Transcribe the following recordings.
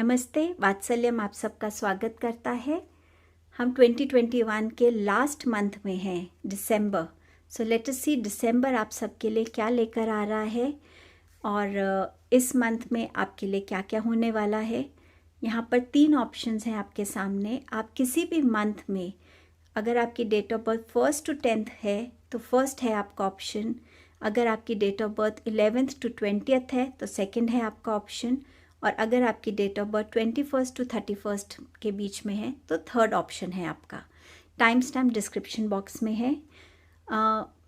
नमस्ते, वात्सल्यम आप सबका स्वागत करता है। हम 2021 के लास्ट मंथ में हैं, दिसंबर। सो लेट अस सी दिसंबर आप सबके लिए क्या लेकर आ रहा है और इस मंथ में आपके लिए क्या क्या होने वाला है। यहाँ पर 3 ऑप्शंस हैं आपके सामने। आप किसी भी मंथ में, अगर आपकी date of birth 1st to 10th है तो फर्स्ट है आपका ऑप्शन। अगर आपकी date of birth 11th to 20th है तो सेकंड है आपका ऑप्शन। और अगर आपकी date of birth 21st to 31st के बीच में है तो थर्ड ऑप्शन है आपका। टाइम स्टैम्प डिस्क्रिप्शन बॉक्स में है।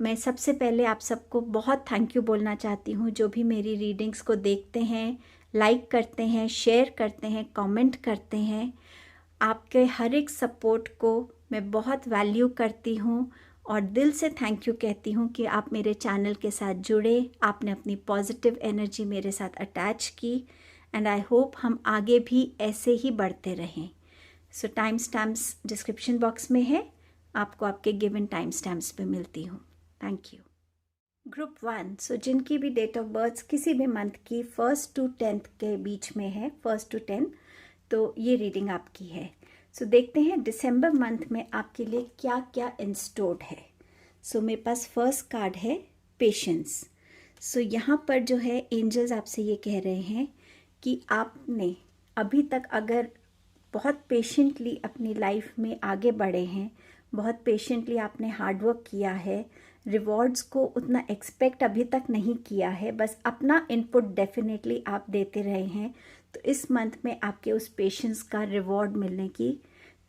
मैं सबसे पहले आप सबको बहुत थैंक यू बोलना चाहती हूँ, जो भी मेरी रीडिंग्स को देखते हैं, लाइक करते हैं, शेयर करते हैं, कमेंट करते हैं। आपके हर एक सपोर्ट को मैं बहुत वैल्यू करती हूँ और दिल से थैंक यू कहती हूँ कि आप मेरे चैनल के साथ जुड़े, आपने अपनी पॉजिटिव एनर्जी मेरे साथ अटैच की एंड आई होप हम आगे भी ऐसे ही बढ़ते रहें। सो टाइम स्टैम्प्स डिस्क्रिप्शन बॉक्स में है, आपको आपके गिवन टाइम स्टैम्प्स पे मिलती हूँ। Thank you. ग्रुप 1, सो जिनकी भी डेट ऑफ बर्थ किसी भी मंथ की 1st to 10th के बीच में है, 1st to 10, तो ये रीडिंग आपकी है। सो देखते हैं दिसंबर मंथ में आपके लिए क्या क्या इंस्टोर्ड है। सो मेरे पास फर्स्ट कार्ड है पेशेंस। सो यहाँ पर जो है एंजल्स आपसे ये कह रहे हैं कि आपने अभी तक अगर बहुत पेशेंटली अपनी लाइफ में आगे बढ़े हैं, बहुत पेशेंटली आपने हार्डवर्क किया है, रिवॉर्ड्स को उतना एक्सपेक्ट अभी तक नहीं किया है, बस अपना इनपुट डेफिनेटली आप देते रहे हैं, तो इस मंथ में आपके उस पेशेंस का रिवॉर्ड मिलने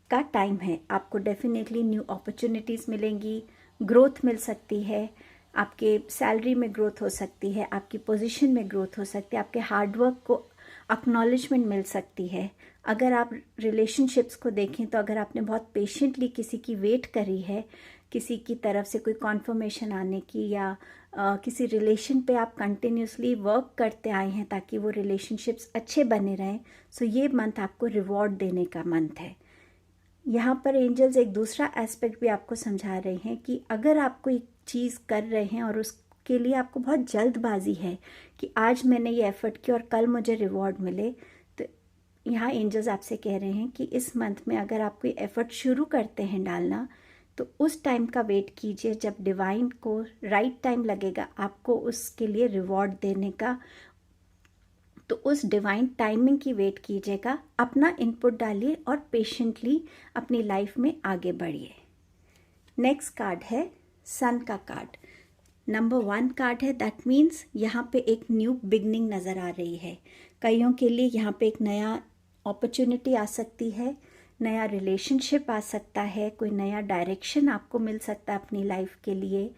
का टाइम है। आपको डेफिनेटली न्यू अपॉर्चुनिटीज़ मिलेंगी, ग्रोथ मिल सकती है, आपके सैलरी में ग्रोथ हो सकती है, आपकी पोजीशन में ग्रोथ हो सकती है, आपके हार्डवर्क को एक्नॉलेजमेंट मिल सकती है। अगर आप रिलेशनशिप्स को देखें तो अगर आपने बहुत पेशेंटली किसी की वेट करी है, किसी की तरफ से कोई कॉन्फर्मेशन आने की, या किसी रिलेशन पे आप कंटिन्यूसली वर्क करते आए हैं ताकि वो रिलेशनशिप्स अच्छे बने रहें, सो ये मंथ आपको रिवॉर्ड देने का मंथ है। यहाँ पर एंजल्स एक दूसरा एस्पेक्ट भी आपको समझा रहे हैं कि अगर आप कोई चीज़ कर रहे हैं और उसके लिए आपको बहुत जल्दबाजी है कि आज मैंने ये एफ़र्ट किया और कल मुझे रिवॉर्ड मिले, तो यहाँ एंजल्स आपसे कह रहे हैं कि इस मंथ में अगर आप कोई एफ़र्ट शुरू करते हैं डालना, तो उस टाइम का वेट कीजिए जब डिवाइन को राइट टाइम लगेगा आपको उसके लिए रिवॉर्ड देने का, तो उस डिवाइन टाइमिंग की वेट कीजिएगा, अपना इनपुट डालिए और पेशेंटली अपनी लाइफ में आगे बढ़िए। नेक्स्ट कार्ड है सन का कार्ड। नंबर 1 कार्ड है, दैट मीन्स यहाँ पे एक न्यू बिगनिंग नज़र आ रही है। कईयों के लिए यहाँ पे एक नया अपॉर्चुनिटी आ सकती है, नया रिलेशनशिप आ सकता है, कोई नया डायरेक्शन आपको मिल सकता है अपनी लाइफ के लिए,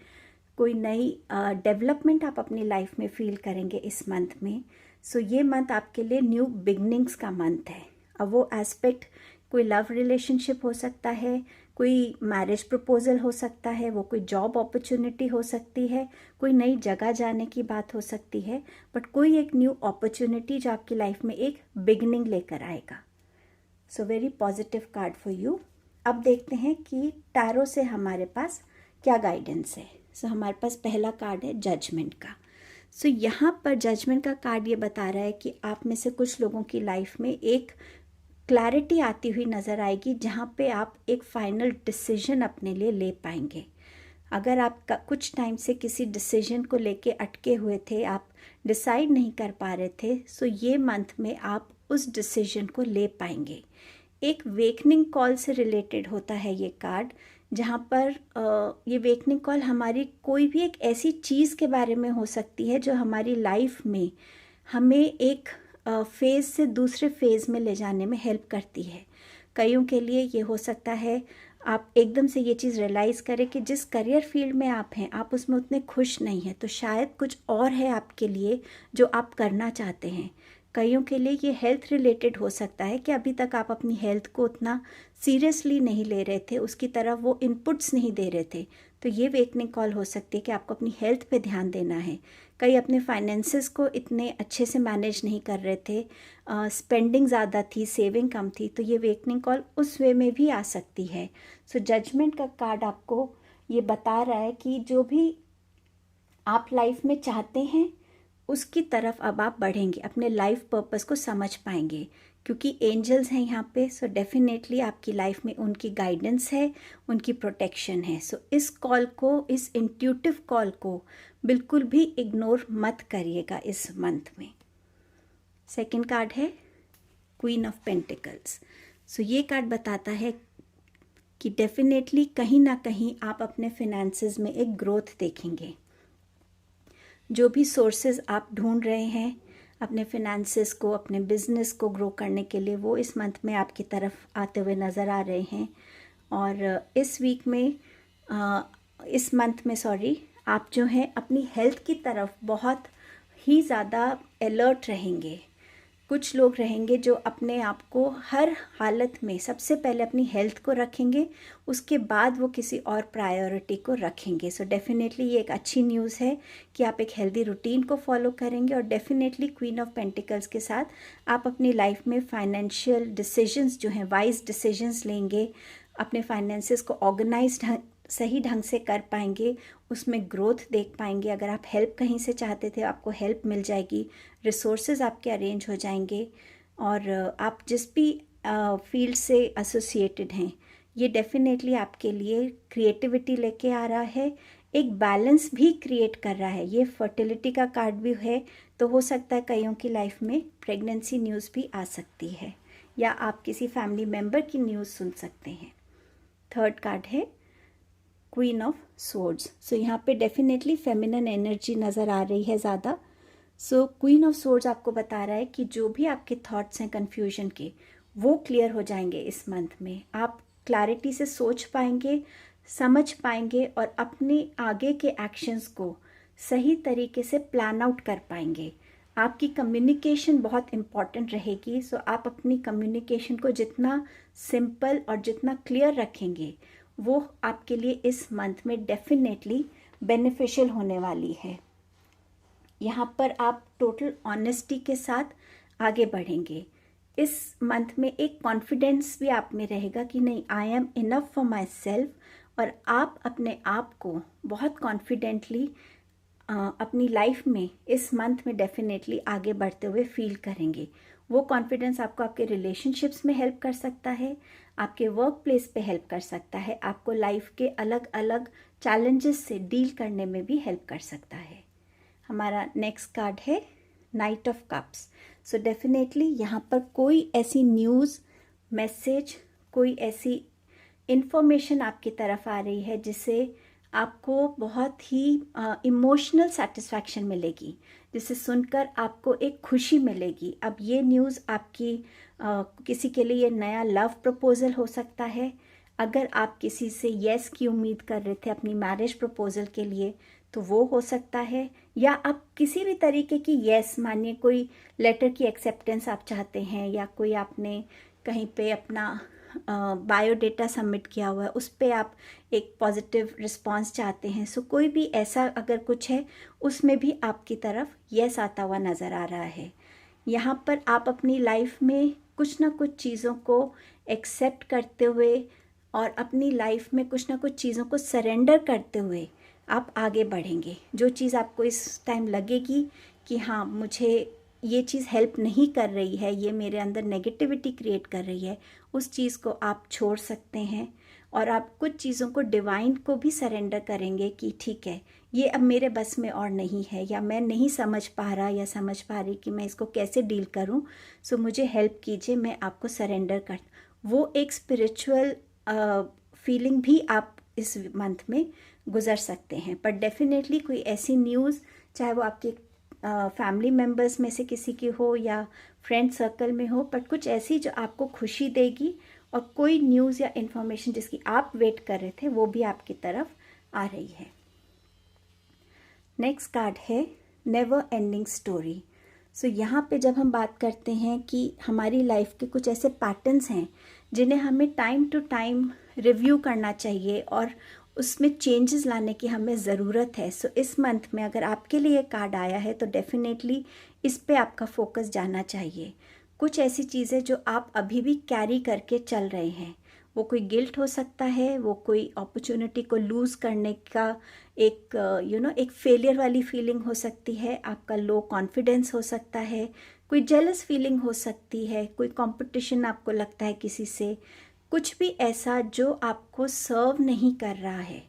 कोई नई डेवलपमेंट आप अपनी लाइफ में फील करेंगे इस मंथ में। सो ये मंथ आपके लिए न्यू बिगनिंग्स का मंथ है। अब वो एस्पेक्ट कोई लव रिलेशनशिप हो सकता है, कोई मैरिज प्रपोजल हो सकता है, वो कोई जॉब अपॉर्चुनिटी हो सकती है, कोई नई जगह जाने की बात हो सकती है, बट कोई एक न्यू अपॉर्चुनिटी जो आपकी लाइफ में एक बिगनिंग लेकर आएगा। So very positive card for you. अब देखते हैं कि टैरो से हमारे पास क्या गाइडेंस है। सो हमारे पास पहला कार्ड है जजमेंट का। सो यहाँ पर जजमेंट का कार्ड ये बता रहा है कि आप में से कुछ लोगों की लाइफ में एक क्लैरिटी आती हुई नज़र आएगी, जहाँ पे आप एक फाइनल डिसीजन अपने लिए ले पाएंगे। अगर आप कुछ टाइम से किसी डिसीजन को लेके अटके हुए थे, आप डिसाइड नहीं कर पा रहे थे, सो ये मंथ में आप उस डिसीजन को ले पाएंगे। एक वेकनिंग कॉल से रिलेटेड होता है ये कार्ड, जहाँ पर ये वेकनिंग कॉल हमारी कोई भी एक ऐसी चीज़ के बारे में हो सकती है जो हमारी लाइफ में हमें एक फेज़ से दूसरे फेज़ में ले जाने में हेल्प करती है। कईयों के लिए ये हो सकता है आप एकदम से ये चीज़ रियलाइज़ करें कि जिस करियर फील्ड में आप हैं आप उसमें उतने खुश नहीं हैं, तो शायद कुछ और है आपके लिए जो आप करना चाहते हैं। कईयों के लिए ये हेल्थ रिलेटेड हो सकता है कि अभी तक आप अपनी हेल्थ को उतना सीरियसली नहीं ले रहे थे, उसकी तरफ वो इनपुट्स नहीं दे रहे थे, तो ये वेकनिंग कॉल हो सकती है कि आपको अपनी हेल्थ पे ध्यान देना है। कई अपने फाइनेंसेस को इतने अच्छे से मैनेज नहीं कर रहे थे, स्पेंडिंग ज़्यादा थी, सेविंग कम थी, तो ये वेकनिंग कॉल उस वे में भी आ सकती है। सो जजमेंट का कार्ड आपको ये बता रहा है कि जो भी आप लाइफ में चाहते हैं उसकी तरफ अब आप बढ़ेंगे, अपने लाइफ पर्पस को समझ पाएंगे क्योंकि एंजल्स हैं यहाँ पे, सो डेफिनेटली आपकी लाइफ में उनकी गाइडेंस है, उनकी प्रोटेक्शन है। सो इस कॉल को, इस इंट्यूटिव कॉल को बिल्कुल भी इग्नोर मत करिएगा इस मंथ में। सेकंड कार्ड है क्वीन ऑफ पेंटिकल्स। सो ये कार्ड बताता है कि डेफिनेटली कहीं ना कहीं आप अपने फिनेंसेस में एक ग्रोथ देखेंगे। जो भी सोर्सेज आप ढूंढ रहे हैं अपने फिनेंसेस को, अपने बिजनेस को ग्रो करने के लिए, वो इस मंथ में आपकी तरफ आते हुए नज़र आ रहे हैं। और इस वीक में इस मंथ में आप जो हैं अपनी हेल्थ की तरफ बहुत ही ज़्यादा अलर्ट रहेंगे। कुछ लोग रहेंगे जो अपने आप को हर हालत में सबसे पहले अपनी हेल्थ को रखेंगे, उसके बाद वो किसी और प्रायोरिटी को रखेंगे। सो डेफिनेटली ये एक अच्छी न्यूज़ है कि आप एक हेल्दी रूटीन को फॉलो करेंगे। और डेफिनेटली क्वीन ऑफ पेंटिकल्स के साथ आप अपनी लाइफ में फाइनेंशियल डिसीजंस जो हैं, वाइज डिसीजंस लेंगे, अपने फाइनेंसेस को ऑर्गेनाइज्ड सही ढंग से कर पाएंगे, उसमें ग्रोथ देख पाएंगे। अगर आप हेल्प कहीं से चाहते थे, आपको हेल्प मिल जाएगी, रिसोर्सेज आपके अरेंज हो जाएंगे। और आप जिस भी फील्ड से एसोसिएटेड हैं, ये डेफिनेटली आपके लिए क्रिएटिविटी लेके आ रहा है, एक बैलेंस भी क्रिएट कर रहा है। ये फर्टिलिटी का कार्ड भी है, तो हो सकता है कईयों की लाइफ में प्रेगनेंसी न्यूज़ भी आ सकती है, या आप किसी फैमिली मेम्बर की न्यूज़ सुन सकते हैं। थर्ड कार्ड है क्वीन ऑफ स्वॉर्ड्स। सो यहाँ पे डेफिनेटली फेमिनिन एनर्जी नज़र आ रही है ज़्यादा। सो क्वीन ऑफ स्वॉर्ड्स आपको बता रहा है कि जो भी आपके थॉट्स हैं कन्फ्यूजन के, वो क्लियर हो जाएंगे इस मंथ में। आप क्लैरिटी से सोच पाएंगे, समझ पाएंगे और अपने आगे के एक्शंस को सही तरीके से प्लान आउट कर पाएंगे। आपकी कम्युनिकेशन बहुत इम्पॉर्टेंट रहेगी। सो आप अपनी कम्युनिकेशन को जितना सिंपल और जितना क्लियर रखेंगे, वो आपके लिए इस मंथ में डेफिनेटली बेनिफिशियल होने वाली है। यहाँ पर आप टोटल ऑनेस्टी के साथ आगे बढ़ेंगे। इस मंथ में एक कॉन्फिडेंस भी आप में रहेगा कि नहीं, I am enough for my self, और आप अपने आप को बहुत कॉन्फिडेंटली अपनी लाइफ में इस मंथ में डेफिनेटली आगे बढ़ते हुए फील करेंगे। वो कॉन्फिडेंस आपको आपके रिलेशनशिप्स में हेल्प कर सकता है, आपके वर्क प्लेस पे हेल्प कर सकता है, आपको लाइफ के अलग अलग चैलेंजेस से डील करने में भी हेल्प कर सकता है। हमारा नेक्स्ट कार्ड है night of cups. So definitely यहाँ पर कोई ऐसी न्यूज़, मैसेज, कोई ऐसी इंफॉर्मेशन आपकी तरफ आ रही है जिससे आपको बहुत ही इमोशनल सेटिस्फैक्शन मिलेगी, जिसे सुनकर आपको एक खुशी मिलेगी। अब ये न्यूज़ आपकी किसी के लिए नया लव प्रपोजल हो सकता है। अगर आप किसी से येस की उम्मीद कर रहे थे अपनी मैरिज प्रपोजल के लिए, तो वो हो सकता है। या आप किसी भी तरीके की येस, मानिए कोई लेटर की एक्सेप्टेंस आप चाहते हैं, या कोई आपने कहीं पे अपना बायोडेटा सबमिट किया हुआ है, उस पर आप एक पॉजिटिव रिस्पांस चाहते हैं। सो कोई भी ऐसा अगर कुछ है, उसमें भी आपकी तरफ येस आता हुआ नज़र आ रहा है। यहाँ पर आप अपनी लाइफ में कुछ ना कुछ चीज़ों को एक्सेप्ट करते हुए और अपनी लाइफ में कुछ ना कुछ चीज़ों को सरेंडर करते हुए आप आगे बढ़ेंगे। जो चीज़ आपको इस टाइम लगेगी कि हाँ, मुझे ये चीज़ हेल्प नहीं कर रही है, ये मेरे अंदर नेगेटिविटी क्रिएट कर रही है, उस चीज़ को आप छोड़ सकते हैं। और आप कुछ चीज़ों को डिवाइन को भी सरेंडर करेंगे कि ठीक है, ये अब मेरे बस में और नहीं है, या मैं नहीं समझ पा रहा या समझ पा रही कि मैं इसको कैसे डील करूं, सो मुझे हेल्प कीजिए, मैं आपको सरेंडर कर। वो एक स्पिरिचुअल फीलिंग भी आप इस मंथ में गुजर सकते हैं। पर डेफिनेटली कोई ऐसी न्यूज़, चाहे वो आपके फैमिली मेम्बर्स में से किसी की हो या फ्रेंड सर्कल में हो, पर कुछ ऐसी जो आपको खुशी देगी, और कोई न्यूज़ या इन्फॉर्मेशन जिसकी आप वेट कर रहे थे, वो भी आपकी तरफ आ रही है। नेक्स्ट कार्ड है नेवर एंडिंग स्टोरी। सो यहाँ पे जब हम बात करते हैं कि हमारी लाइफ के कुछ ऐसे पैटर्न्स हैं जिन्हें हमें टाइम टू टाइम रिव्यू करना चाहिए और उसमें चेंजेस लाने की हमें ज़रूरत है। सो इस मंथ में अगर आपके लिए कार्ड आया है, तो डेफिनेटली इस पे आपका फोकस जाना चाहिए। कुछ ऐसी चीज़ें जो आप अभी भी कैरी करके चल रहे हैं, वो कोई गिल्ट हो सकता है, वो कोई अपॉर्चुनिटी को लूज़ करने का एक एक फेलियर वाली फीलिंग हो सकती है, आपका लो कॉन्फिडेंस हो सकता है, कोई जेलस फीलिंग हो सकती है, कोई कंपटीशन आपको लगता है किसी से, कुछ भी ऐसा जो आपको सर्व नहीं कर रहा है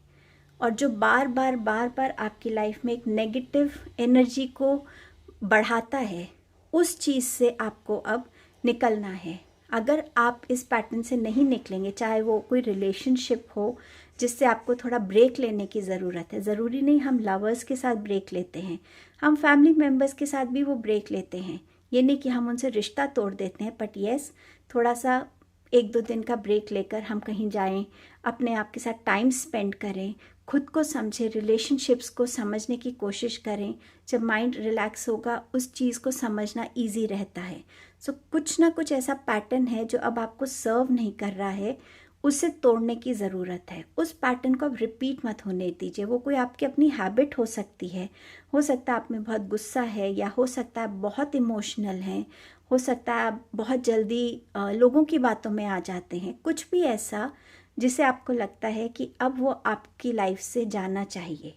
और जो बार बार आपकी लाइफ में एक नेगेटिव एनर्जी को बढ़ाता है, उस चीज़ से आपको अब निकलना है। अगर आप इस पैटर्न से नहीं निकलेंगे, चाहे वो कोई रिलेशनशिप हो जिससे आपको थोड़ा ब्रेक लेने की ज़रूरत है, ज़रूरी नहीं हम लवर्स के साथ ब्रेक लेते हैं, हम फैमिली मेम्बर्स के साथ भी वो ब्रेक लेते हैं, ये नहीं कि हम उनसे रिश्ता तोड़ देते हैं, बट येस थोड़ा सा 1-2 दिन का ब्रेक लेकर हम कहीं जाएं, अपने आप के साथ टाइम स्पेंड करें, खुद को समझें, रिलेशनशिप्स को समझने की कोशिश करें। जब माइंड रिलैक्स होगा उस चीज़ को समझना इजी रहता है। सो कुछ ना कुछ ऐसा पैटर्न है जो अब आपको सर्व नहीं कर रहा है, उसे तोड़ने की ज़रूरत है। उस पैटर्न को अब रिपीट मत होने दीजिए। वो कोई आपकी अपनी हैबिट हो सकती है, हो सकता है आप में बहुत गुस्सा है, या हो सकता है बहुत इमोशनल हैं, हो सकता है आप बहुत जल्दी लोगों की बातों में आ जाते हैं, कुछ भी ऐसा जिसे आपको लगता है कि अब वो आपकी लाइफ से जाना चाहिए,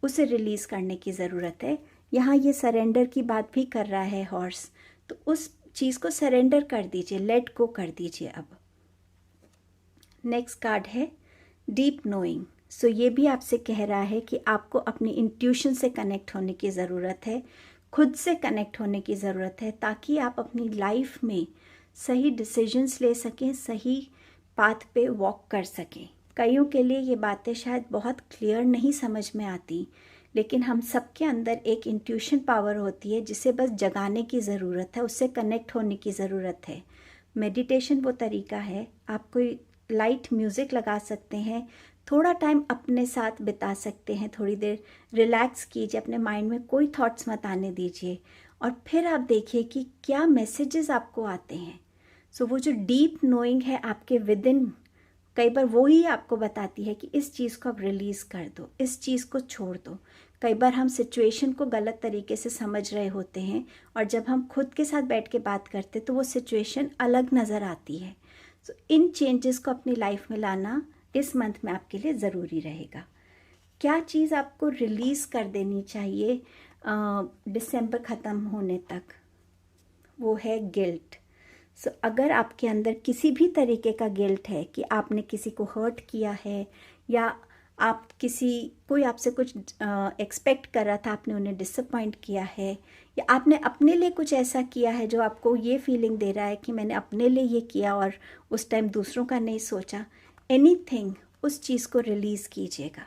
उसे रिलीज़ करने की ज़रूरत है। यहाँ ये सरेंडर की बात भी कर रहा है हॉर्स, तो उस चीज़ को सरेंडर कर दीजिए, लेट गो कर दीजिए अब। नेक्स्ट कार्ड है डीप नोइंग। सो ये भी आपसे कह रहा है कि आपको अपनी इंट्यूशन से कनेक्ट होने की ज़रूरत है, खुद से कनेक्ट होने की ज़रूरत है, ताकि आप अपनी लाइफ में सही डिसीजंस ले सकें, सही पाथ पे वॉक कर सकें। कईयों के लिए ये बातें शायद बहुत क्लियर नहीं समझ में आती, लेकिन हम सबके अंदर एक इंट्यूशन पावर होती है जिसे बस जगाने की ज़रूरत है, उससे कनेक्ट होने की ज़रूरत है। मेडिटेशन वो तरीका है, आप कोई लाइट म्यूज़िक लगा सकते हैं, थोड़ा टाइम अपने साथ बिता सकते हैं, थोड़ी देर रिलैक्स कीजिए, अपने माइंड में कोई थॉट्स मत आने दीजिए, और फिर आप देखिए कि क्या मैसेजेस आपको आते हैं। सो वो जो डीप नोइंग है आपके विद इन, कई बार वो ही आपको बताती है कि इस चीज़ को अब रिलीज़ कर दो, इस चीज़ को छोड़ दो। कई बार हम सिचुएशन को गलत तरीके से समझ रहे होते हैं, और जब हम खुद के साथ बैठ के बात करते तो वो सिचुएशन अलग नज़र आती है। सो इन चेंजेस को अपनी लाइफ में लाना इस मंथ में आपके लिए ज़रूरी रहेगा। क्या चीज़ आपको रिलीज़ कर देनी चाहिए दिसंबर ख़त्म होने तक? वो है गिल्ट। सो अगर आपके अंदर किसी भी तरीके का गिल्ट है कि आपने किसी को हर्ट किया है, या आप कोई आपसे कुछ एक्सपेक्ट कर रहा था, आपने उन्हें डिसअपॉइंट किया है, या आपने अपने लिए कुछ ऐसा किया है जो आपको ये फीलिंग दे रहा है कि मैंने अपने लिए ये किया और उस टाइम दूसरों का नहीं सोचा, एनीथिंग, उस चीज़ को रिलीज़ कीजिएगा।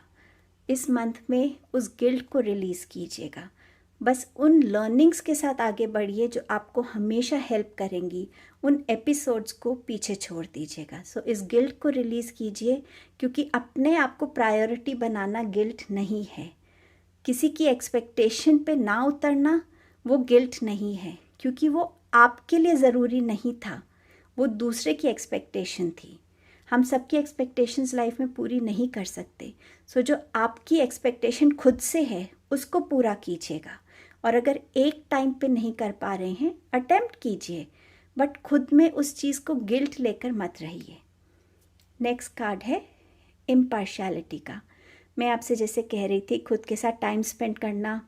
इस मंथ में उस गिल्ट को रिलीज़ कीजिएगा। बस उन लर्निंग्स के साथ आगे बढ़िए जो आपको हमेशा हेल्प करेंगी, उन एपिसोड्स को पीछे छोड़ दीजिएगा। सो इस गिल्ट को रिलीज़ कीजिए, क्योंकि अपने आप को प्रायोरिटी बनाना गिल्ट नहीं है। किसी की एक्सपेक्टेशन पे ना उतरना वो गिल्ट नहीं है, क्योंकि वो आपके लिए ज़रूरी नहीं था, वो दूसरे की एक्सपेक्टेशन थी। हम सबकी एक्सपेक्टेशंस लाइफ में पूरी नहीं कर सकते। सो जो आपकी एक्सपेक्टेशन खुद से है उसको पूरा कीजिएगा, और अगर एक टाइम पे नहीं कर पा रहे हैं, अटेम्प्ट कीजिए, बट खुद में उस चीज़ को गिल्ट लेकर मत रहिए। नेक्स्ट कार्ड है इम्पार्शियलिटी का। मैं आपसे जैसे कह रही थी, खुद के साथ टाइम स्पेंड करना,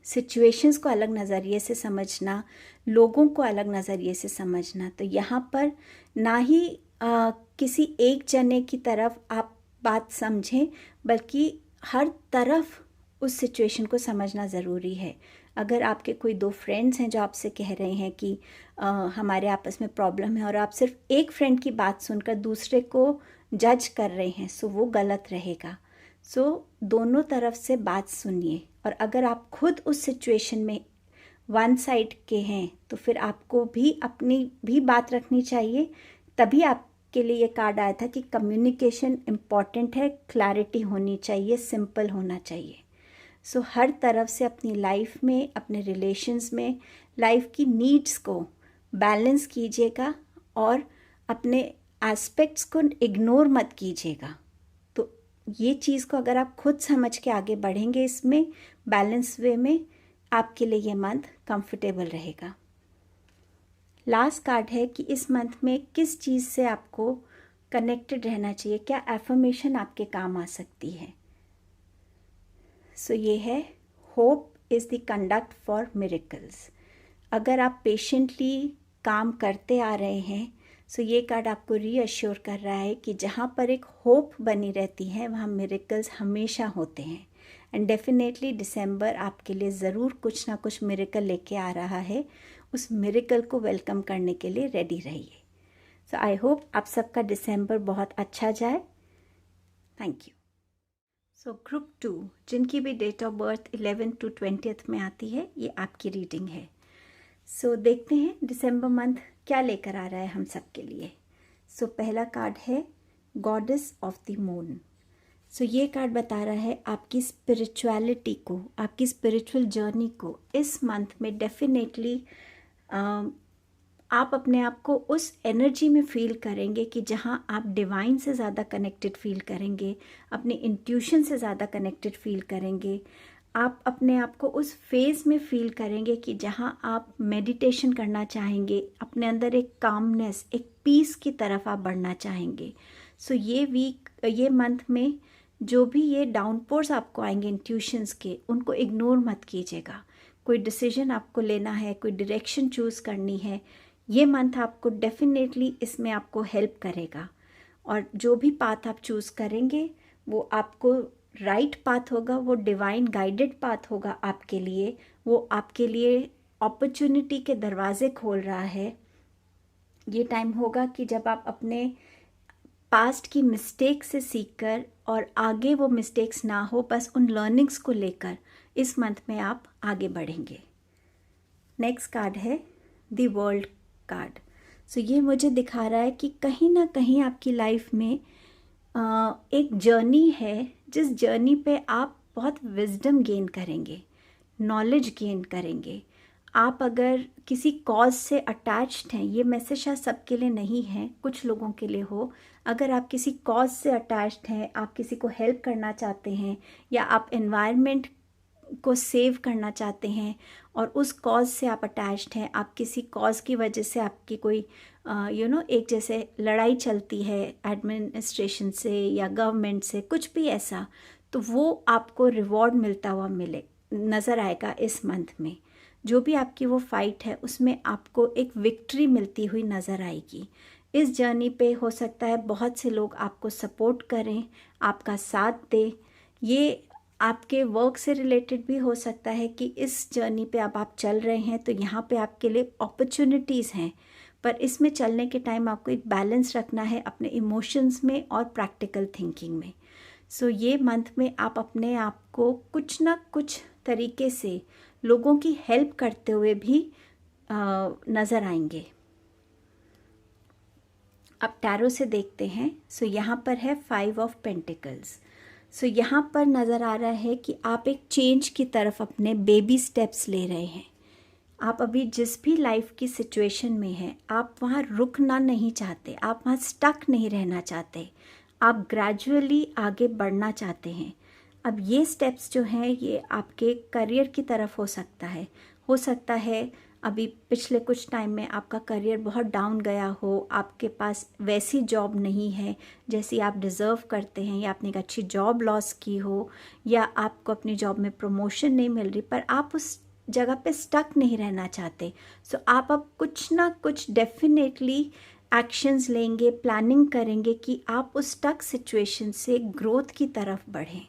सिचुएशंस को अलग नज़रिए से समझना, लोगों को अलग नज़रिए से समझना। तो यहाँ पर ना ही किसी एक जने की तरफ आप बात समझें, बल्कि हर तरफ उस सिचुएशन को समझना ज़रूरी है। अगर आपके कोई 2 फ्रेंड्स हैं जो आपसे कह रहे हैं कि हमारे आपस में प्रॉब्लम है, और आप सिर्फ एक फ्रेंड की बात सुनकर दूसरे को जज कर रहे हैं, सो वो गलत रहेगा। सो दोनों तरफ से बात सुनिए, और अगर आप खुद उस सिचुएशन में वन साइड के हैं तो फिर आपको भी अपनी भी बात रखनी चाहिए। तभी आपके लिए ये कार्ड आया था कि कम्युनिकेशन इम्पॉर्टेंट है, क्लैरिटी होनी चाहिए, सिंपल होना चाहिए। सो हर तरफ से अपनी लाइफ में, अपने रिलेशंस में, लाइफ की नीड्स को बैलेंस कीजिएगा, और अपने एस्पेक्ट्स को इग्नोर मत कीजिएगा। तो ये चीज़ को अगर आप खुद समझ के आगे बढ़ेंगे इसमें बैलेंस वे में, आपके लिए ये मंथ कंफर्टेबल रहेगा। लास्ट कार्ड है कि इस मंथ में किस चीज़ से आपको कनेक्टेड रहना चाहिए, क्या एफर्मेशन आपके काम आ सकती है। सो ये है hope is the conduct for miracles. अगर आप पेशेंटली काम करते आ रहे हैं, सो ये कार्ड आपको रीअश्योर कर रहा है कि जहाँ पर एक होप बनी रहती है वहाँ मिरेकल्स हमेशा होते हैं। एंड डेफिनेटली दिसंबर आपके लिए ज़रूर कुछ ना कुछ मिरेकल लेके आ रहा है। उस मिरेकल को वेलकम करने के लिए रेडी रहिए। सो आई होप आप सबका दिसंबर बहुत अच्छा जाए। Thank you. सो ग्रुप 2 जिनकी भी डेट ऑफ बर्थ 11 to 20 में आती है, ये आपकी रीडिंग है। सो देखते हैं दिसंबर मंथ क्या लेकर आ रहा है हम सब के लिए। सो पहला कार्ड है गॉडेस ऑफ द मून। सो ये कार्ड बता रहा है आपकी स्पिरिचुअलिटी को, आपकी स्पिरिचुअल जर्नी को इस मंथ में डेफिनेटली आप अपने आप को उस एनर्जी में फील करेंगे कि जहाँ आप डिवाइन से ज़्यादा कनेक्टेड फील करेंगे, अपने इंट्यूशन से ज़्यादा कनेक्टेड फील करेंगे। आप अपने आप को उस फेज़ में फील करेंगे कि जहाँ आप मेडिटेशन करना चाहेंगे, अपने अंदर एक कामनेस, एक पीस की तरफ आप बढ़ना चाहेंगे। सो ये मंथ में जो भी ये डाउनपोर्स आपको आएंगे इंट्यूशंस के, उनको इग्नोर मत कीजिएगा। कोई डिसीजन आपको लेना है, कोई डायरेक्शन चूज़ करनी है, ये मंथ आपको डेफिनेटली इसमें आपको हेल्प करेगा। और जो भी पाथ आप चूज़ करेंगे वो आपको राइट पाथ होगा, वो डिवाइन गाइडेड पाथ होगा आपके लिए। वो आपके लिए अपॉर्चुनिटी के दरवाजे खोल रहा है। ये टाइम होगा कि जब आप अपने पास्ट की मिस्टेक से सीखकर और आगे वो मिस्टेक्स ना हो, बस उन लर्निंग्स को लेकर इस मंथ में आप आगे बढ़ेंगे। नेक्स्ट कार्ड है द वर्ल्ड कार्ड। सो ये मुझे दिखा रहा है कि कहीं ना कहीं आपकी लाइफ में एक जर्नी है, जिस जर्नी पे आप बहुत विजडम गेन करेंगे, नॉलेज गेन करेंगे। आप अगर किसी कॉज से अटैच्ड हैं, ये मैसेज शायद सबके लिए नहीं है, कुछ लोगों के लिए हो। अगर आप किसी कॉज से अटैच्ड हैं, आप किसी को हेल्प करना चाहते हैं, या आप एनवायरनमेंट को सेव करना चाहते हैं और उस कॉज से आप अटैच्ड हैं, आप किसी कॉज की वजह से आपकी कोई एक जैसे लड़ाई चलती है एडमिनिस्ट्रेशन से या गवर्नमेंट से, कुछ भी ऐसा, तो वो आपको रिवॉर्ड मिलता हुआ नज़र आएगा इस मंथ में। जो भी आपकी वो फाइट है उसमें आपको एक विक्ट्री मिलती हुई नज़र आएगी। इस जर्नी पे हो सकता है बहुत से लोग आपको सपोर्ट करें, आपका साथ दें। ये आपके वर्क से रिलेटेड भी हो सकता है कि इस जर्नी पे अब आप चल रहे हैं तो यहाँ पे आपके लिए अपॉर्चुनिटीज़ हैं, पर इसमें चलने के टाइम आपको एक बैलेंस रखना है अपने इमोशंस में और प्रैक्टिकल थिंकिंग में। सो ये मंथ में आप अपने आप को कुछ ना कुछ तरीके से लोगों की हेल्प करते हुए भी नज़र आएंगे। अब टैरो से देखते हैं। सो यहाँ पर है 5 ऑफ पेंटिकल्स। सो यहाँ पर नज़र आ रहा है कि आप एक चेंज की तरफ अपने बेबी स्टेप्स ले रहे हैं। आप अभी जिस भी लाइफ की सिचुएशन में हैं, आप वहाँ रुकना नहीं चाहते, आप वहाँ स्टक नहीं रहना चाहते, आप ग्रेजुअली आगे बढ़ना चाहते हैं। अब ये स्टेप्स जो हैं ये आपके करियर की तरफ हो सकता है अभी पिछले कुछ टाइम में आपका करियर बहुत डाउन गया हो, आपके पास वैसी जॉब नहीं है जैसी आप डिज़र्व करते हैं, या आपने एक अच्छी जॉब लॉस की हो, या आपको अपनी जॉब में प्रमोशन नहीं मिल रही, पर आप उस जगह पे स्टक नहीं रहना चाहते। सो आप अब कुछ ना कुछ डेफिनेटली एक्शंस लेंगे, प्लानिंग करेंगे कि आप उस स्टक सिचुएशन से ग्रोथ की तरफ बढ़ें।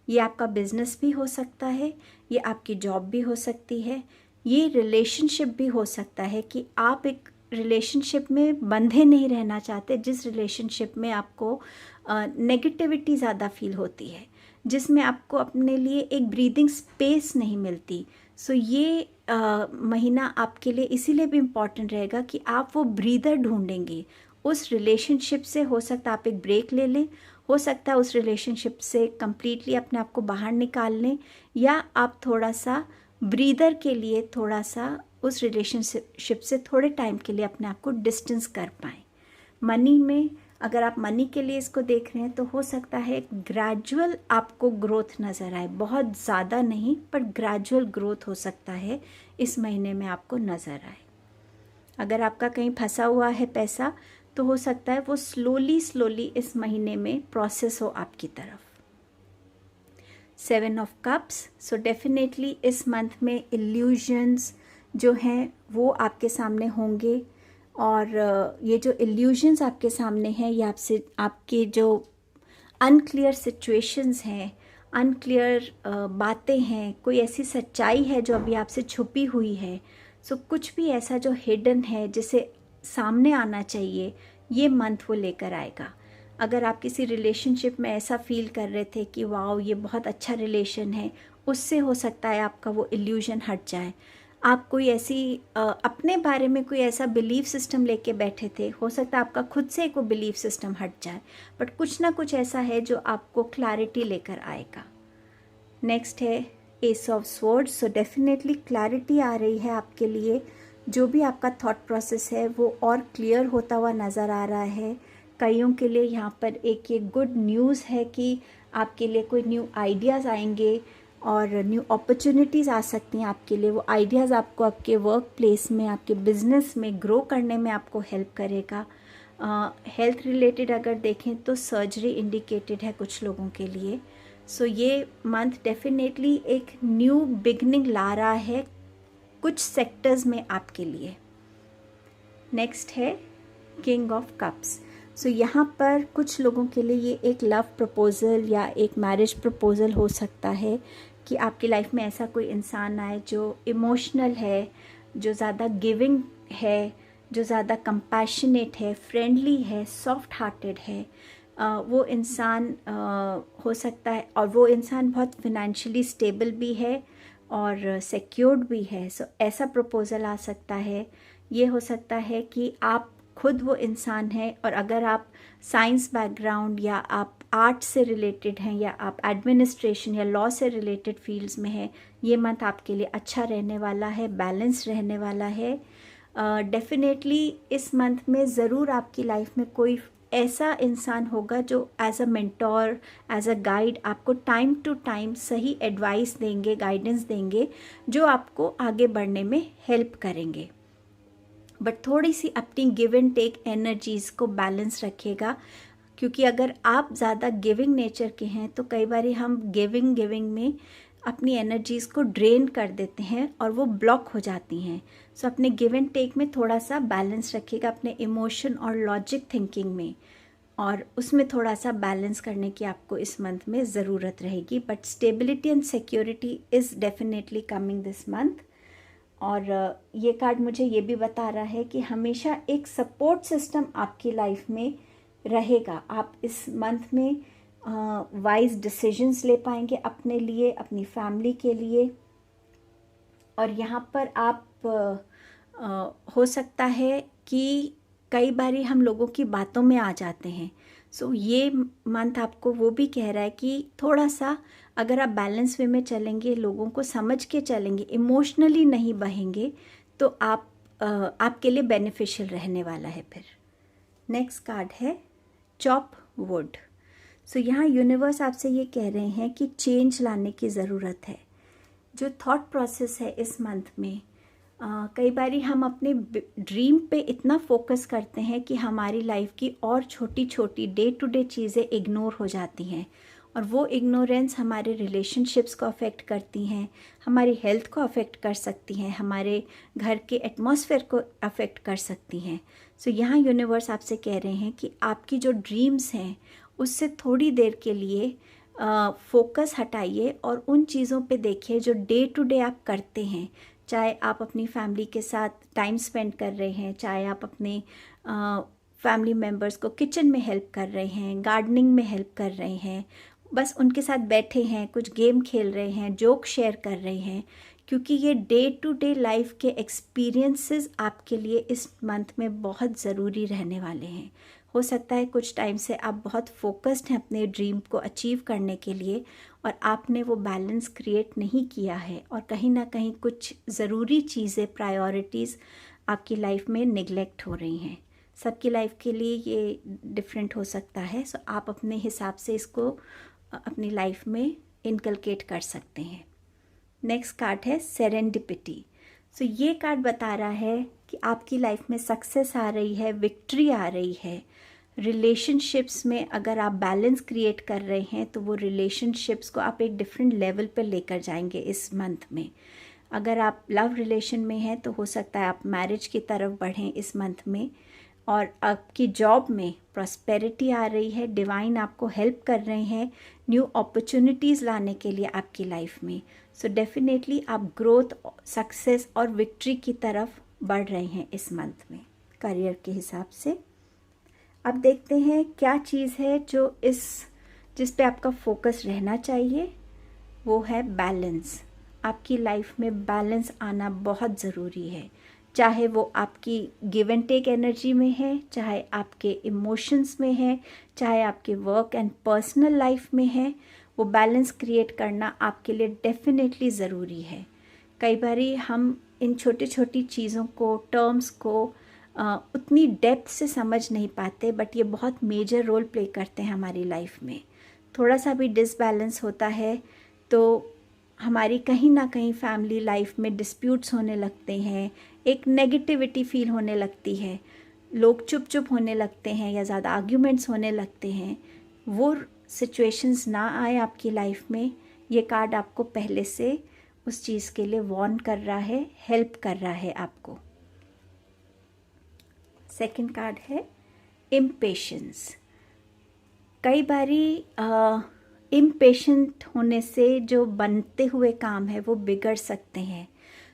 ये आपका बिजनेस भी हो सकता है, ये आपकी जॉब भी हो सकती है, ये रिलेशनशिप भी हो सकता है कि आप एक रिलेशनशिप में बंधे नहीं रहना चाहते, जिस रिलेशनशिप में आपको नेगेटिविटी ज़्यादा फील होती है, जिसमें आपको अपने लिए एक ब्रीदिंग स्पेस नहीं मिलती। सो ये महीना आपके लिए इसीलिए भी इम्पॉर्टेंट रहेगा कि आप वो ब्रीदर ढूंढेंगे उस रिलेशनशिप से। हो सकता है आप एक ब्रेक ले लें, हो सकता है उस रिलेशनशिप से कम्प्लीटली अपने आप को बाहर निकाल लें, या आप थोड़ा सा ब्रीदर के लिए थोड़ा सा उस रिलेशनशिप से थोड़े टाइम के लिए अपने आप को डिस्टेंस कर पाएँ। मनी में अगर आप मनी के लिए इसको देख रहे हैं तो हो सकता है ग्रेजुअल आपको ग्रोथ नज़र आए, बहुत ज़्यादा नहीं पर ग्रेजुअल ग्रोथ हो सकता है इस महीने में आपको नज़र आए। अगर आपका कहीं फंसा हुआ है पैसा तो हो सकता है वो स्लोली इस महीने में प्रोसेस हो आपकी तरफ। 7 ऑफ कप्स। सो डेफिनेटली इस मंथ में इल्यूजन्स जो हैं वो आपके सामने होंगे, और ये जो इल्यूजन्स आपके सामने हैं ये आपके जो अनक्लियर सिचुएशंस हैं, अनक्लियर बातें हैं, कोई ऐसी सच्चाई है जो अभी आपसे छुपी हुई है, सो कुछ भी ऐसा जो हिडन है जिसे सामने आना चाहिए, ये मंथ वो लेकर आएगा। अगर आप किसी रिलेशनशिप में ऐसा फील कर रहे थे कि वाओ ये बहुत अच्छा रिलेशन है, उससे हो सकता है आपका वो इल्यूजन हट जाए। आप कोई ऐसी अपने बारे में कोई ऐसा बिलीफ सिस्टम लेके बैठे थे, हो सकता है आपका खुद से एक वो बिलीफ सिस्टम हट जाए, बट कुछ ना कुछ ऐसा है जो आपको क्लैरिटी लेकर आएगा। नेक्स्ट है ace of swords. So definitely clarity आ रही है आपके लिए, जो भी आपका थॉट प्रोसेस है वो और क्लियर होता हुआ नज़र आ रहा है। कईयों के लिए यहाँ पर एक ये गुड न्यूज़ है कि आपके लिए कोई न्यू आइडियाज़ आएंगे और न्यू अपॉर्चुनिटीज़ आ सकती हैं आपके लिए। वो आइडियाज़ आपको आपके वर्क प्लेस में, आपके बिजनेस में ग्रो करने में आपको हेल्प करेगा। हेल्थ रिलेटेड अगर देखें तो सर्जरी इंडिकेटेड है कुछ लोगों के लिए। सो ये मंथ डेफिनेटली एक न्यू बिगनिंग ला रहा है कुछ सेक्टर्स में आपके लिए। नेक्स्ट है किंग ऑफ कप्स। सो यहाँ पर कुछ लोगों के लिए ये एक लव प्रपोज़ल या एक मैरिज प्रपोज़ल हो सकता है कि आपकी लाइफ में ऐसा कोई इंसान आए जो इमोशनल है, जो ज़्यादा गिविंग है, जो ज़्यादा कंपैशनेट है, फ्रेंडली है, सॉफ्ट हार्टेड है। वो इंसान हो सकता है, और वो इंसान बहुत फिनेंशियली स्टेबल भी है और सिक्योर्ड भी है। सो ऐसा प्रपोज़ल आ सकता है। ये हो सकता है कि आप खुद वो इंसान है, और अगर आप साइंस बैकग्राउंड या आप आर्ट से रिलेटेड हैं या आप एडमिनिस्ट्रेशन या लॉ से रिलेटेड फील्ड्स में हैं, ये मंथ आपके लिए अच्छा रहने वाला है, बैलेंस रहने वाला है। डेफिनेटली इस मंथ में ज़रूर आपकी लाइफ में कोई ऐसा इंसान होगा जो as a mentor, as a guide आपको टाइम टू टाइम सही एडवाइस देंगे, गाइडेंस देंगे, जो आपको आगे बढ़ने में हेल्प करेंगे। बट थोड़ी सी अपनी गिव एंड टेक एनर्जीज़ को बैलेंस रखिएगा, क्योंकि अगर आप ज़्यादा गिविंग नेचर के हैं तो कई बार हम गिविंग में अपनी एनर्जीज़ को ड्रेन कर देते हैं और वो ब्लॉक हो जाती हैं। सो अपने गिव एंड टेक में थोड़ा सा बैलेंस रखिएगा, अपने इमोशन और लॉजिक थिंकिंग में, और उसमें थोड़ा सा बैलेंस करने की आपको इस मंथ में ज़रूरत रहेगी। But stability and security is definitely coming this month. और ये कार्ड मुझे ये भी बता रहा है कि हमेशा एक सपोर्ट सिस्टम आपकी लाइफ में रहेगा। आप इस मंथ में वाइज डिसीजंस ले पाएंगे अपने लिए, अपनी फैमिली के लिए। और यहाँ पर आप हो सकता है कि कई बारी हम लोगों की बातों में आ जाते हैं। सो ये मंथ आपको वो भी कह रहा है कि थोड़ा सा अगर आप बैलेंस वे में चलेंगे, लोगों को समझ के चलेंगे, इमोशनली नहीं बहेंगे, तो आपके लिए बेनिफिशियल रहने वाला है। फिर नेक्स्ट कार्ड है चॉप वुड। सो यहाँ यूनिवर्स आपसे ये कह रहे हैं कि चेंज लाने की ज़रूरत है। जो थॉट प्रोसेस है इस मंथ में, कई बारी हम अपने ड्रीम पे इतना फोकस करते हैं कि हमारी लाइफ की और छोटी छोटी डे टू डे चीज़ें इग्नोर हो जाती हैं, और वो इग्नोरेंस हमारे रिलेशनशिप्स को अफेक्ट करती हैं, हमारी हेल्थ को अफेक्ट कर सकती हैं, हमारे घर के एटमॉस्फेयर को अफेक्ट कर सकती हैं। सो यहाँ यूनिवर्स आपसे कह रहे हैं कि आपकी जो ड्रीम्स हैं उससे थोड़ी देर के लिए फोकस हटाइए और उन चीज़ों पे देखिए जो डे टू डे आप करते हैं। चाहे आप अपनी फैमिली के साथ टाइम स्पेंड कर रहे हैं, चाहे आप अपने फैमिली मेम्बर्स को किचन में हेल्प कर रहे हैं, गार्डनिंग में हेल्प कर रहे हैं, बस उनके साथ बैठे हैं, कुछ गेम खेल रहे हैं, जोक शेयर कर रहे हैं, क्योंकि ये डे टू डे लाइफ के एक्सपीरियंसेस आपके लिए इस मंथ में बहुत ज़रूरी रहने वाले हैं। हो सकता है कुछ टाइम से आप बहुत फोकस्ड हैं अपने ड्रीम को अचीव करने के लिए, और आपने वो बैलेंस क्रिएट नहीं किया है, और कहीं ना कहीं कुछ ज़रूरी चीज़ें, प्रायोरिटीज़ आपकी लाइफ में निगलेक्ट हो रही हैं। सबकी लाइफ के लिए ये डिफरेंट हो सकता है। सो आप अपने हिसाब से इसको अपनी लाइफ में इनकलकेट कर सकते हैं। नेक्स्ट कार्ड है सेरेंडिपिटी। सो ये कार्ड बता रहा है कि आपकी लाइफ में सक्सेस आ रही है, विक्ट्री आ रही है। रिलेशनशिप्स में अगर आप बैलेंस क्रिएट कर रहे हैं तो वो रिलेशनशिप्स को आप एक डिफरेंट लेवल पर लेकर जाएंगे इस मंथ में। अगर आप लव रिलेशन में हैं तो हो सकता है आप मैरिज की तरफ बढ़ें इस मंथ में। और आपकी जॉब में प्रॉस्पेरिटी आ रही है, डिवाइन आपको हेल्प कर रहे हैं न्यू अपॉर्चुनिटीज़ लाने के लिए आपकी लाइफ में। सो डेफिनेटली आप ग्रोथ, सक्सेस और विक्ट्री की तरफ बढ़ रहे हैं इस मंथ में करियर के हिसाब से। अब देखते हैं क्या चीज़ है जिस पे आपका फोकस रहना चाहिए। वो है बैलेंस। आपकी लाइफ में बैलेंस आना बहुत ज़रूरी है, चाहे वो आपकी गिव एंड टेक एनर्जी में है, चाहे आपके इमोशंस में है, चाहे आपके वर्क एंड पर्सनल लाइफ में है। वो बैलेंस क्रिएट करना आपके लिए डेफिनेटली ज़रूरी है। कई बारी हम इन छोटी छोटी चीज़ों को, टर्म्स को उतनी डेप्थ से समझ नहीं पाते, बट ये बहुत मेजर रोल प्ले करते हैं हमारी लाइफ में। थोड़ा सा भी डिसबैलेंस होता है तो हमारी कहीं ना कहीं फैमिली लाइफ में डिस्प्यूट्स होने लगते हैं, एक नेगेटिविटी फील होने लगती है, लोग चुप चुप होने लगते हैं या ज़्यादा आर्ग्यूमेंट्स होने लगते हैं। वो सिचुएशंस ना आए आपकी लाइफ में, ये कार्ड आपको पहले से उस चीज़ के लिए वार्न कर रहा है, हेल्प कर रहा है आपको। सेकंड कार्ड है इम्पेशेंस। कई बारी इम्पेशेंट होने से जो बनते हुए काम है वो बिगड़ सकते हैं।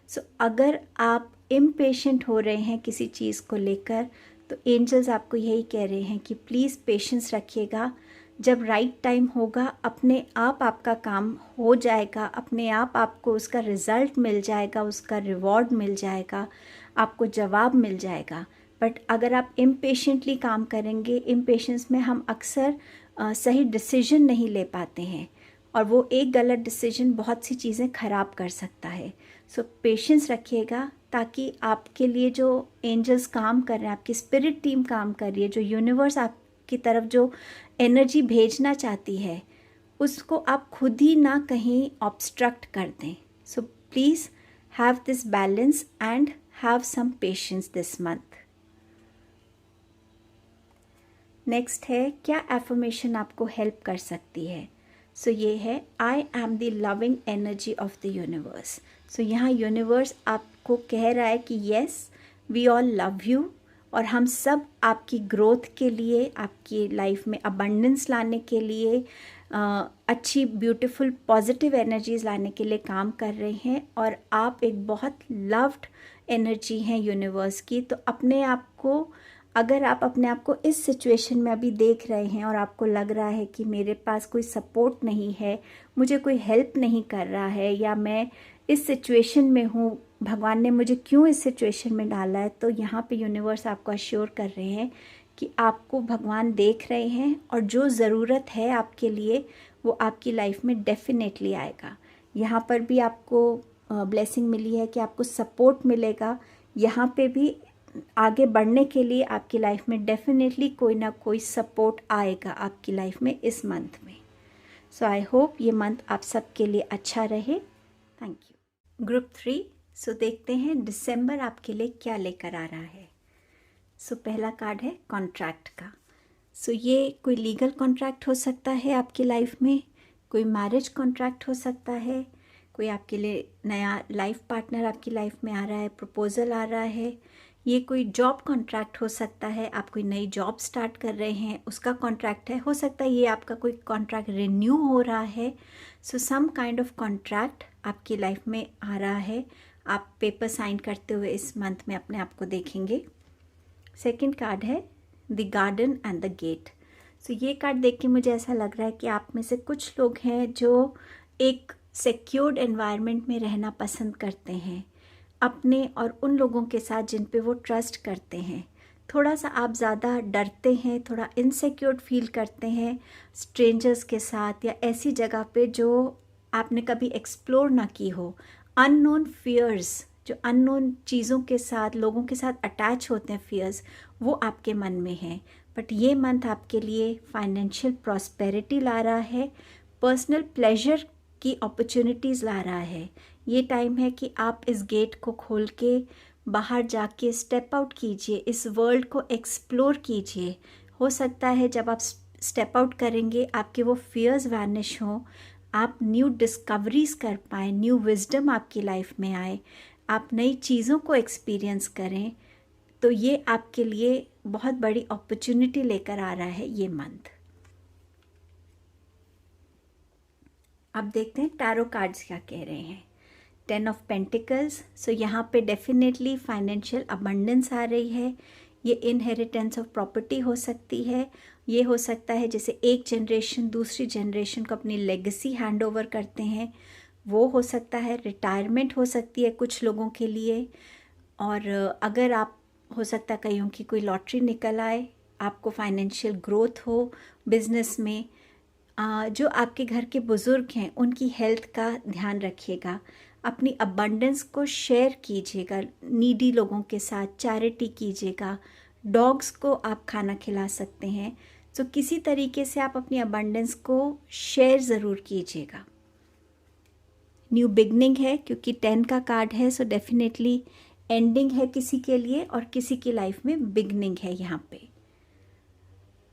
सो अगर आप इम्पेशेंट हो रहे हैं किसी चीज़ को लेकर तो एंजल्स आपको यही कह रहे हैं कि प्लीज़ पेशेंस रखिएगा। जब राइट टाइम होगा अपने आप आपका काम हो जाएगा, अपने आप आपको उसका रिज़ल्ट मिल जाएगा, उसका रिवॉर्ड मिल जाएगा, आपको जवाब मिल जाएगा। बट अगर आप इम्पेशेंटली काम करेंगे, इम्पेशेंस में हम अक्सर सही डिसीजन नहीं ले पाते हैं और वो एक गलत डिसीजन बहुत सी चीज़ें ख़राब कर सकता है। सो पेशेंस रखिएगा ताकि आपके लिए जो एंजल्स काम कर रहे हैं, आपकी स्पिरिट टीम काम कर रही है, जो यूनिवर्स आपकी तरफ जो एनर्जी भेजना चाहती है, उसको आप खुद ही ना कहीं ऑब्स्ट्रक्ट कर दें। So please have this balance and have some patience this month. Next है क्या एफर्मेशन आपको हेल्प कर सकती है। सो ये है I am the loving energy of the universe. So यहाँ यूनिवर्स आपको कह रहा है कि yes we all love you और हम सब आपकी ग्रोथ के लिए, आपकी लाइफ में अबंडेंस लाने के लिए, अच्छी ब्यूटीफुल पॉजिटिव एनर्जीज लाने के लिए काम कर रहे हैं और आप एक बहुत लव्ड एनर्जी हैं यूनिवर्स की। तो अपने आप को, अगर आप अपने आप को इस सिचुएशन में अभी देख रहे हैं और आपको लग रहा है कि मेरे पास कोई सपोर्ट नहीं है, मुझे कोई हेल्प नहीं कर रहा है, या मैं इस सिचुएशन में हूँ, भगवान ने मुझे क्यों इस सिचुएशन में डाला है, तो यहाँ पे यूनिवर्स आपको अश्योर कर रहे हैं कि आपको भगवान देख रहे हैं और जो ज़रूरत है आपके लिए वो आपकी लाइफ में डेफिनेटली आएगा। यहाँ पर भी आपको ब्लेसिंग मिली है कि आपको सपोर्ट मिलेगा। यहाँ पे भी आगे बढ़ने के लिए आपकी लाइफ में डेफिनेटली कोई ना कोई सपोर्ट आएगा आपकी लाइफ में इस मंथ में। सो आई होप ये मंथ आप सबके लिए अच्छा रहे। Thank you. ग्रुप 3। सो देखते हैं दिसंबर आपके लिए क्या लेकर आ रहा है। सो पहला कार्ड है कॉन्ट्रैक्ट का। सो ये कोई लीगल कॉन्ट्रैक्ट हो सकता है आपकी लाइफ में, कोई मैरिज कॉन्ट्रैक्ट हो सकता है, कोई आपके लिए नया लाइफ पार्टनर आपकी लाइफ में आ रहा है, प्रपोजल आ रहा है, ये कोई जॉब कॉन्ट्रैक्ट हो सकता है, आप कोई नई जॉब स्टार्ट कर रहे हैं उसका कॉन्ट्रैक्ट है, हो सकता है ये आपका कोई कॉन्ट्रैक्ट रिन्यू हो रहा है। सो सम काइंड ऑफ कॉन्ट्रैक्ट आपकी लाइफ में आ रहा है, आप पेपर साइन करते हुए इस मंथ में अपने आप को देखेंगे। सेकंड कार्ड है the garden and the gate. So ये कार्ड देख के मुझे ऐसा लग रहा है कि आप में से कुछ लोग हैं जो एक सिक्योर्ड एनवायरनमेंट में रहना पसंद करते हैं, अपने और उन लोगों के साथ जिन पे वो ट्रस्ट करते हैं। थोड़ा सा आप ज़्यादा डरते हैं, थोड़ा इनसिक्योर फील करते हैं स्ट्रेंजर्स के साथ या ऐसी जगह पे जो आपने कभी एक्सप्लोर ना की हो। अननोन फियर्स, जो अननोन चीज़ों के साथ, लोगों के साथ अटैच होते हैं, फियर्स, वो आपके मन में हैं। बट ये मंथ आपके लिए फाइनेंशियल प्रॉस्पेरिटी ला रहा है, पर्सनल प्लेजर की अपॉर्चुनिटीज़ ला रहा है। ये टाइम है कि आप इस गेट को खोल के बाहर जाके स्टेप आउट कीजिए, इस वर्ल्ड को एक्सप्लोर कीजिए। हो सकता है जब आप स्टेप आउट करेंगे आपके वो फियर्स वैनिश हों, आप न्यू डिस्कवरीज कर पाएँ, न्यू विजडम आपकी लाइफ में आए, आप नई चीज़ों को एक्सपीरियंस करें, तो ये आपके लिए बहुत बड़ी अपॉर्चुनिटी लेकर आ रहा है ये मंथ। अब देखते हैं टैरो कार्ड्स क्या कह रहे हैं। 10 ऑफ पेंटिकल्स, सो यहाँ पे डेफिनेटली फाइनेंशियल अबंडेंस आ रही है। ये इनहेरिटेंस ऑफ प्रॉपर्टी हो सकती है, ये हो सकता है जैसे एक जनरेशन दूसरी जनरेशन को अपनी लेगेसी हैंड ओवर करते हैं, वो हो सकता है। रिटायरमेंट हो सकती है कुछ लोगों के लिए, और अगर आप हो सकता है कईयों की कोई लॉटरी निकल आए, आपको फाइनेंशियल ग्रोथ हो बिजनेस में। जो आपके घर के बुज़ुर्ग हैं उनकी हेल्थ का ध्यान रखिएगा, अपनी अबंडेंस को शेयर कीजिएगा, नीडी लोगों के साथ चैरिटी कीजिएगा, डॉग्स को आप खाना खिला सकते हैं। तो किसी तरीके से आप अपनी अबंडेंस को शेयर ज़रूर कीजिएगा। न्यू बिगनिंग है क्योंकि 10 का कार्ड है, सो डेफिनेटली एंडिंग है किसी के लिए और किसी की लाइफ में बिगनिंग है यहाँ पे।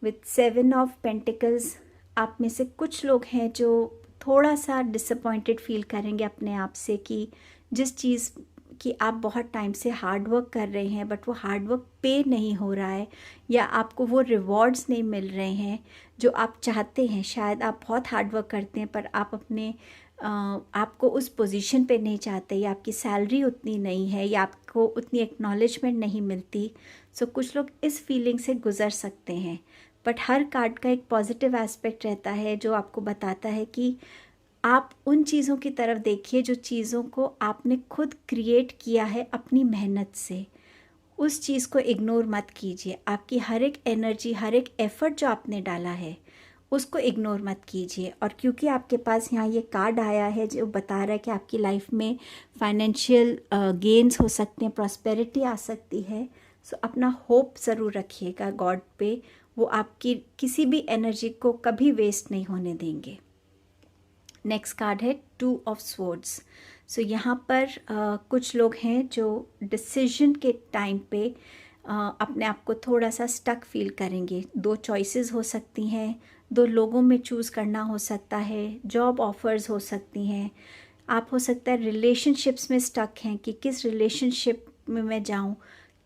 विथ 7 ऑफ पेंटिकल्स, आप में से कुछ लोग हैं जो थोड़ा सा डिसअपॉइंटेड फील करेंगे अपने आप से कि जिस चीज़ की आप बहुत टाइम से हार्ड वर्क कर रहे हैं बट वो हार्ड वर्क पे नहीं हो रहा है, या आपको वो रिवॉर्ड्स नहीं मिल रहे हैं जो आप चाहते हैं। शायद आप बहुत हार्ड वर्क करते हैं पर आप अपने आपको उस पोजीशन पे नहीं चाहते, या आपकी सैलरी उतनी नहीं है, या आपको उतनी एक्नॉलेजमेंट नहीं मिलती। सो कुछ लोग इस फीलिंग से गुज़र सकते हैं। बट हर कार्ड का एक पॉजिटिव एस्पेक्ट रहता है जो आपको बताता है कि आप उन चीज़ों की तरफ देखिए जो चीज़ों को आपने खुद क्रिएट किया है अपनी मेहनत से। उस चीज़ को इग्नोर मत कीजिए। आपकी हर एक एनर्जी, हर एक एफ़र्ट जो आपने डाला है उसको इग्नोर मत कीजिए। और क्योंकि आपके पास यहाँ ये कार्ड आया है जो बता रहा है कि आपकी लाइफ में फाइनेंशियल गेन्स हो सकते हैं, प्रॉस्पेरिटी आ सकती है, सो अपना होप ज़रूर रखिएगा गॉड पे। वो आपकी किसी भी एनर्जी को कभी वेस्ट नहीं होने देंगे। नेक्स्ट कार्ड है 2 ऑफ स्वॉर्ड्स। सो यहाँ पर कुछ लोग हैं जो डिसीजन के टाइम पे अपने आप को थोड़ा सा स्टक फील करेंगे। 2 चॉइसेस हो सकती हैं, 2 लोगों में चूज़ करना हो सकता है, जॉब ऑफर्स हो सकती हैं, आप हो सकता है रिलेशनशिप्स में स्टक हैं कि किस रिलेशनशिप में मैं जाऊँ,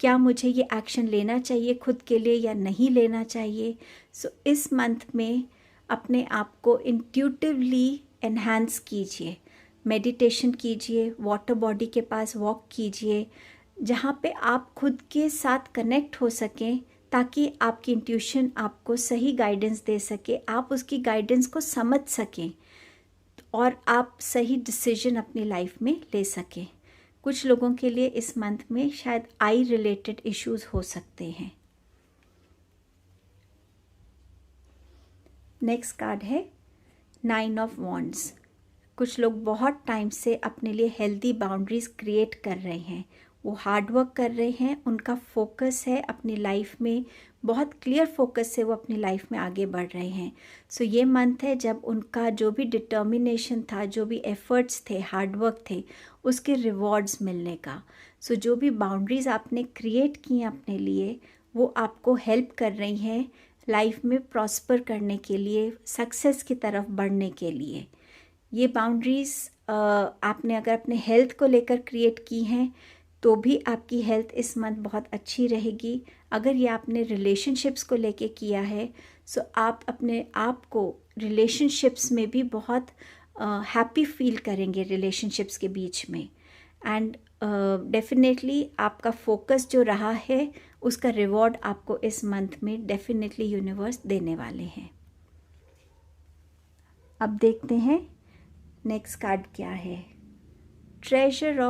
क्या मुझे ये एक्शन लेना चाहिए खुद के लिए या नहीं लेना चाहिए। सो इस मंथ में अपने आप को इंट्यूटिवली एनहांस कीजिए, मेडिटेशन कीजिए, वाटर बॉडी के पास वॉक कीजिए, जहाँ पे आप खुद के साथ कनेक्ट हो सकें ताकि आपकी इंट्यूशन आपको सही गाइडेंस दे सके, आप उसकी गाइडेंस को समझ सकें और आप सही डिसीजन अपनी लाइफ में ले सकें। कुछ लोगों के लिए इस मंथ में शायद आई रिलेटेड इश्यूज हो सकते हैं। नेक्स्ट कार्ड है 9 ऑफ वॉन्ड्स। कुछ लोग बहुत टाइम से अपने लिए हेल्दी बाउंड्रीज क्रिएट कर रहे हैं, वो हार्ड वर्क कर रहे हैं, उनका फोकस है अपनी लाइफ में, बहुत क्लियर फोकस से वो अपनी लाइफ में आगे बढ़ रहे हैं। सो ये मंथ है जब उनका जो भी डिटर्मिनेशन था, जो भी एफर्ट्स थे, हार्ड वर्क थे, उसके रिवॉर्ड्स मिलने का। सो जो भी बाउंड्रीज आपने क्रिएट की हैं अपने लिए, वो आपको हेल्प कर रही हैं लाइफ में प्रॉस्पर करने के लिए, सक्सेस की तरफ बढ़ने के लिए। ये बाउंड्रीज़ आपने अगर अपने हेल्थ को लेकर क्रिएट की हैं तो भी आपकी हेल्थ इस मंथ बहुत अच्छी रहेगी। अगर ये आपने रिलेशनशिप्स को लेके किया है, सो आप अपने आप को रिलेशनशिप्स में भी बहुत हैप्पी फील करेंगे रिलेशनशिप्स के बीच में। एंड डेफिनेटली आपका फोकस जो रहा है उसका रिवॉर्ड आपको इस मंथ में डेफिनेटली यूनिवर्स देने वाले हैं। अब देखते हैं नेक्स्ट कार्ड क्या है। Treasure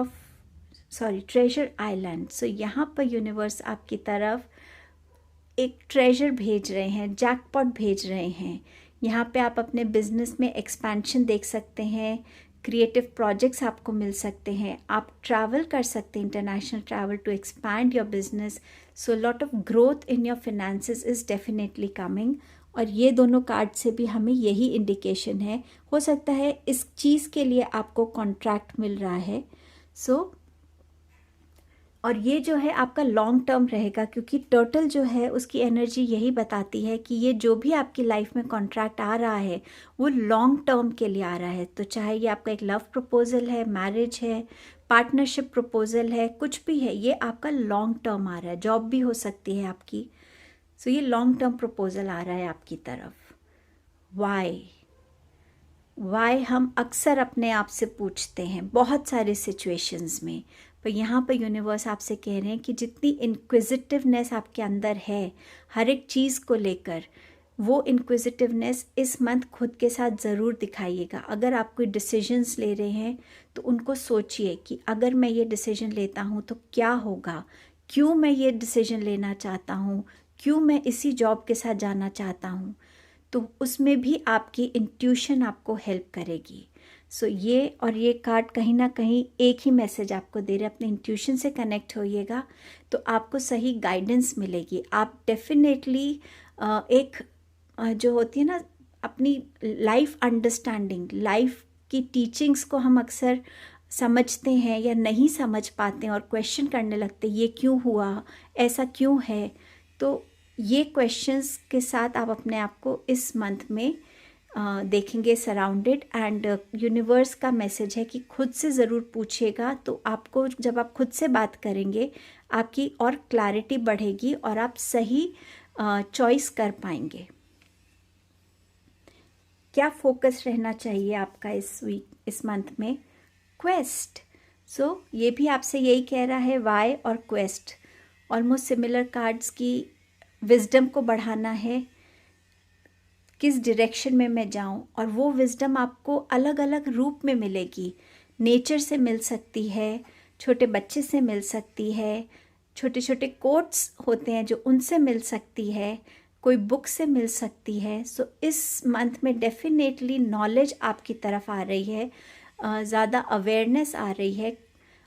island. सो यहाँ पर यूनिवर्स आपकी तरफ एक ट्रेजर भेज रहे हैं, जैकपॉट भेज रहे हैं। यहाँ पे आप अपने बिजनेस में एक्सपेंशन देख सकते हैं, क्रिएटिव प्रोजेक्ट्स आपको मिल सकते हैं, आप ट्रैवल कर सकते हैं, international travel to expand your business. So lot of growth in your finances is definitely coming. और ये दोनों कार्ड से भी हमें यही इंडिकेशन है। हो सकता है इस चीज़ के लिए आपको कॉन्ट्रैक्ट मिल रहा है, सो और ये जो है आपका लॉन्ग टर्म रहेगा, क्योंकि टर्टल जो है उसकी एनर्जी यही बताती है कि ये जो भी आपकी लाइफ में कॉन्ट्रैक्ट आ रहा है वो लॉन्ग टर्म के लिए आ रहा है। तो चाहे ये आपका एक लव प्रपोजल है, मैरिज है, पार्टनरशिप प्रपोजल है, कुछ भी है, ये आपका लॉन्ग टर्म आ रहा है। जॉब भी हो सकती है आपकी। सो ये लॉन्ग टर्म प्रपोजल आ रहा है आपकी तरफ। वाई हम अक्सर अपने आप से पूछते हैं बहुत सारे सिचुएशंस में, पर यहाँ पर यूनिवर्स आपसे कह रहे हैं कि जितनी इंक्विजिटिवनेस आपके अंदर है हर एक चीज़ को लेकर, वो इंक्विजिटिवनेस इस मंथ खुद के साथ ज़रूर दिखाइएगा। अगर आप कोई डिसीजंस ले रहे हैं तो उनको सोचिए कि अगर मैं ये डिसीजन लेता हूँ तो क्या होगा, क्यों मैं ये डिसीजन लेना चाहता हूँ, क्यों मैं इसी जॉब के साथ जाना चाहता हूँ। तो उसमें भी आपकी इंट्यूशन आपको हेल्प करेगी। सो ये और ये कार्ड कहीं ना कहीं एक ही मैसेज आपको दे रहे हैं, अपने इंट्यूशन से कनेक्ट होइएगा तो आपको सही गाइडेंस मिलेगी। आप डेफिनेटली एक जो होती है ना अपनी लाइफ अंडरस्टैंडिंग, लाइफ की टीचिंग्स को हम अक्सर समझते हैं या नहीं समझ पाते हैं और क्वेश्चन करने लगते हैं, ये क्यों हुआ, ऐसा क्यों है। तो ये क्वेश्चंस के साथ आप अपने आप को इस मंथ में देखेंगे सराउंडेड। एंड यूनिवर्स का मैसेज है कि खुद से ज़रूर पूछिएगा, तो आपको जब आप खुद से बात करेंगे आपकी और क्लैरिटी बढ़ेगी और आप सही चॉइस कर पाएंगे। क्या फोकस रहना चाहिए आपका इस मंथ में? क्वेस्ट। सो ये भी आपसे यही कह रहा है, वाई और क्वेस्ट ऑलमोस्ट सिमिलर कार्ड्स की विजडम को बढ़ाना है, किस डायरेक्शन में मैं जाऊं, और वो विजडम आपको अलग अलग रूप में मिलेगी। नेचर से मिल सकती है, छोटे बच्चे से मिल सकती है, छोटे छोटे कोट्स होते हैं जो उनसे मिल सकती है, कोई बुक से मिल सकती है। सो इस मंथ में डेफिनेटली नॉलेज आपकी तरफ आ रही है, ज़्यादा अवेयरनेस आ रही है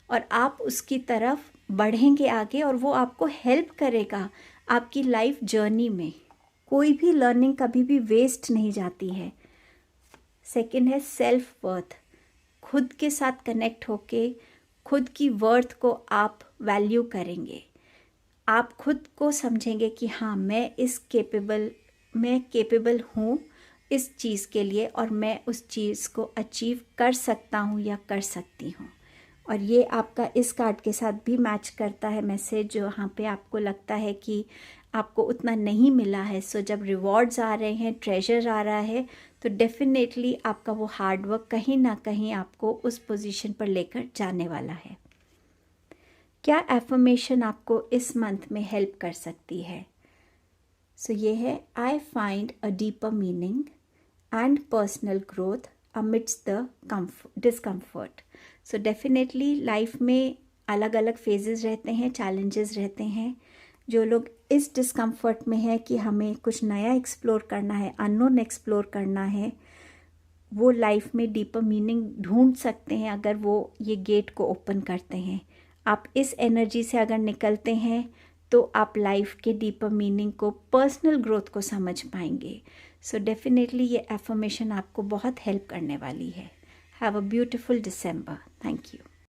और आप उसकी तरफ बढ़ेंगे आगे और वो आपको हेल्प करेगा आपकी लाइफ जर्नी में। कोई भी लर्निंग कभी भी वेस्ट नहीं जाती है। सेकंड है सेल्फ वर्थ। खुद के साथ कनेक्ट होके खुद की वर्थ को आप वैल्यू करेंगे। आप खुद को समझेंगे कि हाँ मैं केपेबल हूँ इस चीज़ के लिए और मैं उस चीज़ को अचीव कर सकता हूँ या कर सकती हूँ। और ये आपका इस कार्ड के साथ भी मैच करता है मैसेज, जो यहाँ पे आपको लगता है कि आपको उतना नहीं मिला है। सो जब रिवॉर्ड्स आ रहे हैं, ट्रेजर आ रहा है, तो डेफिनेटली आपका वो हार्डवर्क कहीं ना कहीं आपको उस पोजीशन पर लेकर जाने वाला है। क्या एफर्मेशन आपको इस मंथ में हेल्प कर सकती है? सो ये है, I find a deeper meaning and personal growth amidst the discomfort. So definitely life में अलग अलग फेजेस रहते हैं, चैलेंजेस रहते हैं। जो लोग इस डिस्कम्फर्ट में है कि हमें कुछ नया एक्सप्लोर करना है, अननोन एक्सप्लोर करना है, वो लाइफ में डीपर मीनिंग ढूंढ सकते हैं अगर वो ये गेट को ओपन करते हैं। आप इस एनर्जी से अगर निकलते हैं तो आप लाइफ के डीपर मीनिंग को, पर्सनल ग्रोथ को समझ पाएंगे। सो डेफिनेटली ये एफर्मेशन आपको बहुत हेल्प करने वाली है। Have a beautiful December. Thank you.